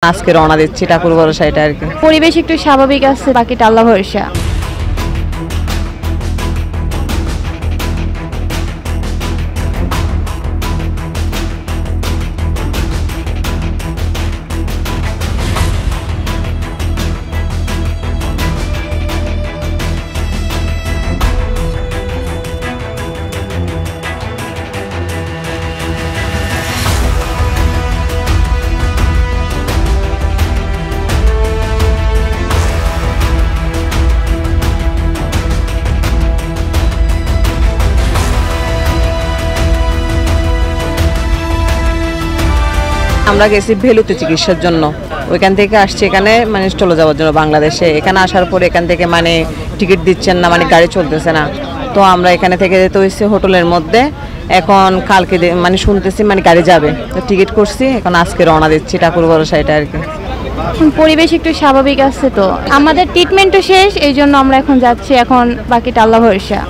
আজকে রওনা দিচ্ছি ঠাকুর ভরসা, এটা আর কি। পরিবেশ একটু স্বাভাবিক আছে, বাকিটা আল্লাহ ভরসা। আমরা গেছি ভেলুতে চিকিৎসার জন্য, ওইখান থেকে আসছি এখানে মানে চলে যাওয়ার জন্য বাংলাদেশে। এখানে আসার পর এখান থেকে মানে টিকিট দিচ্ছেন না, মানে গাড়ি চলতেছে না। তো আমরা এখানে থেকে যেতে হয়েছে হোটেলের মধ্যে। এখন কালকে মানে শুনতেছি মানে গাড়ি যাবে, তো টিকিট করছি, এখন আজকে রওনা দিচ্ছি ঠাকুর ভরসা, এটা আর কি। পরিবেশ একটু স্বাভাবিক আছে, তো আমাদের ট্রিটমেন্টও শেষ, এই জন্য আমরা এখন যাচ্ছি, এখন বাকিটা আল্লাহ ভরসা।